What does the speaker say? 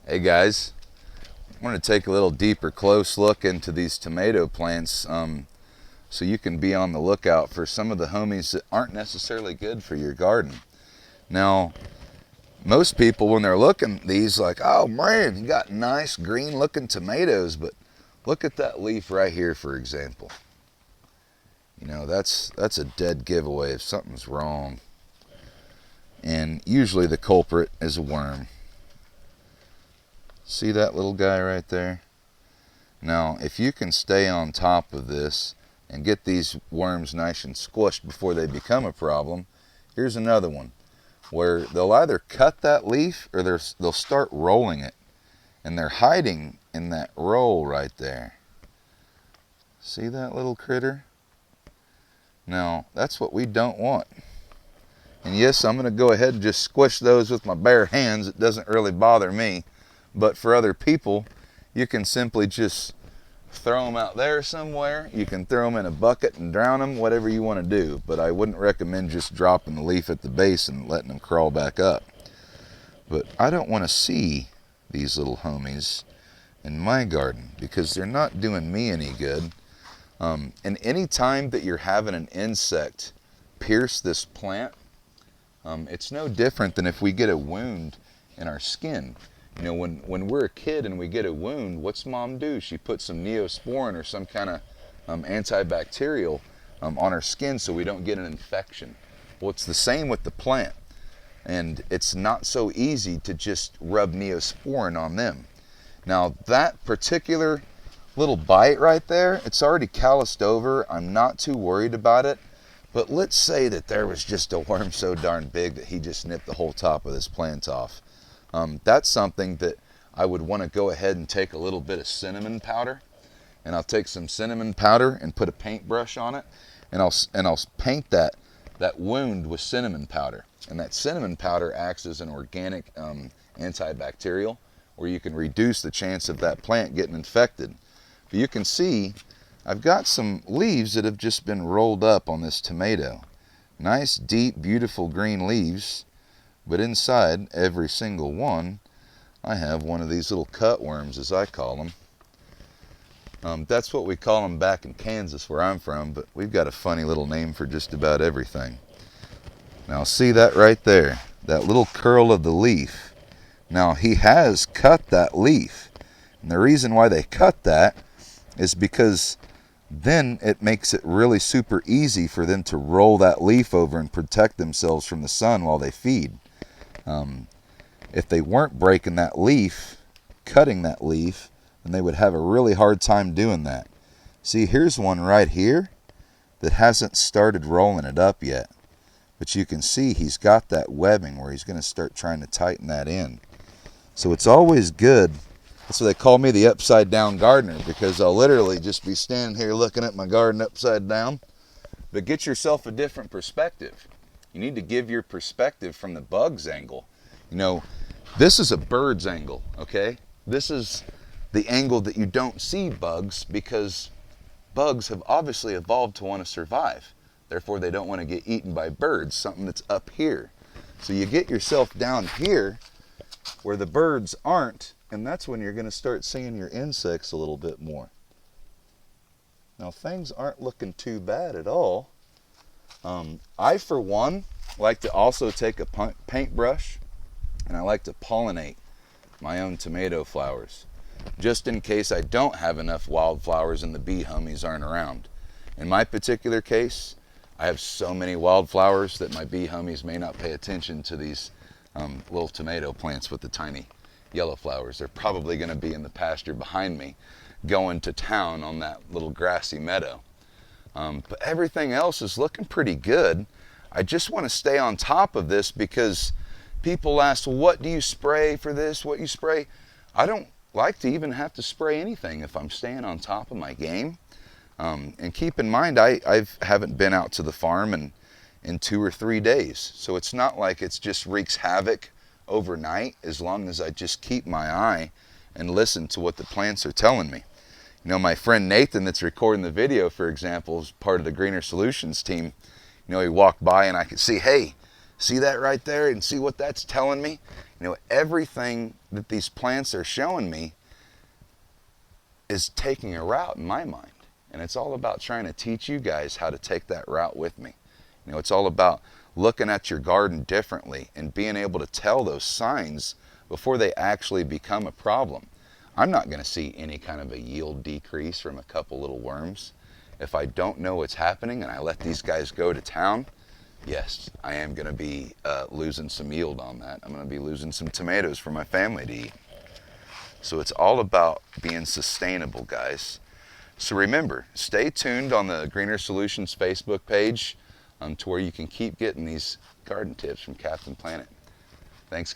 Hey guys, I want to take a little deeper close look into these tomato plants so you can be on the lookout for some of the homies that aren't necessarily good for your garden. Now, most people when they're looking at these like, oh man, you got nice green looking tomatoes, but look at that leaf right here, for example. You know, that's a dead giveaway if something's wrong. And usually the culprit is a worm. See that little guy right there? Now, if you can stay on top of this and get these worms nice and squished before they become a problem, here's another one where they'll either cut that leaf or they'll start rolling it. And they're hiding in that roll right there. See that little critter? Now, that's what we don't want. And yes, I'm going to go ahead and just squish those with my bare hands. It doesn't really bother me. But for other people, you can simply just throw them out there somewhere. You can throw them in a bucket and drown them, whatever you want to do. But I wouldn't recommend just dropping the leaf at the base and letting them crawl back up. But I don't want to see these little homies in my garden because they're not doing me any good. And any time that you're having an insect pierce this plant, it's no different than if we get a wound in our skin. You know, when we're a kid and we get a wound, what's mom do? She puts some Neosporin or some kind of antibacterial on our skin so we don't get an infection. Well, it's the same with the plant. And it's not so easy to just rub Neosporin on them. Now, that particular little bite right there, it's already calloused over. I'm not too worried about it. But let's say that there was just a worm so darn big that he just nipped the whole top of this plant off. That's something that I would want to go ahead and take a little bit of cinnamon powder, and I'll take some cinnamon powder and put a paintbrush on it, and I'll paint that wound with cinnamon powder. And that cinnamon powder acts as an organic antibacterial, where you can reduce the chance of that plant getting infected. But you can see I've got some leaves that have just been rolled up on this tomato. Nice, deep, beautiful green leaves. But inside every single one, I have one of these little cutworms, as I call them. That's what we call them back in Kansas, where I'm from, but we've got a funny little name for just about everything. Now see that right there, that little curl of the leaf. Now he has cut that leaf. And the reason why they cut that is because then it makes it really super easy for them to roll that leaf over and protect themselves from the sun while they feed. If they weren't breaking that leaf, cutting that leaf, then they would have a really hard time doing that. See, here's one right here that hasn't started rolling it up yet. But you can see he's got that webbing where he's going to start trying to tighten that in. So it's always good. That's what they call me, the upside down gardener, because I'll literally just be standing here looking at my garden upside down. But get yourself a different perspective. You need to give your perspective from the bug's angle. You know, this is a bird's angle, okay? This is the angle that you don't see bugs because bugs have obviously evolved to want to survive. Therefore, they don't want to get eaten by birds, something that's up here. So you get yourself down here where the birds aren't, and that's when you're going to start seeing your insects a little bit more. Now, things aren't looking too bad at all. I, for one, like to also take a paintbrush and I like to pollinate my own tomato flowers, just in case I don't have enough wildflowers and the bee homies aren't around. In my particular case, I have so many wildflowers that my bee homies may not pay attention to these little tomato plants with the tiny yellow flowers. They're probably going to be in the pasture behind me going to town on that little grassy meadow. But everything else is looking pretty good. I just want to stay on top of this because people ask, well, what do you spray for this? What you spray? I don't like to even have to spray anything if I'm staying on top of my game. And keep in mind, I haven't been out to the farm in 2 or 3 days. So it's not like it's just wreaks havoc overnight as long as I just keep my eye and listen to what the plants are telling me. You know, my friend Nathan that's recording the video, for example, is part of the Greener Solutions team. You know, he walked by and I could see, hey, see that right there and see what that's telling me? Everything that these plants are showing me is taking a route in my mind. And it's all about trying to teach you guys how to take that route with me. It's all about looking at your garden differently and being able to tell those signs before they actually become a problem. I'm not going to see any kind of a yield decrease from a couple little worms. If I don't know what's happening and I let these guys go to town, yes, I am going to be losing some yield on that. I'm going to be losing some tomatoes for my family to eat. So it's all about being sustainable, guys. So remember, stay tuned on the Greener Solutions Facebook page to where you can keep getting these garden tips from Captain Planet. Thanks.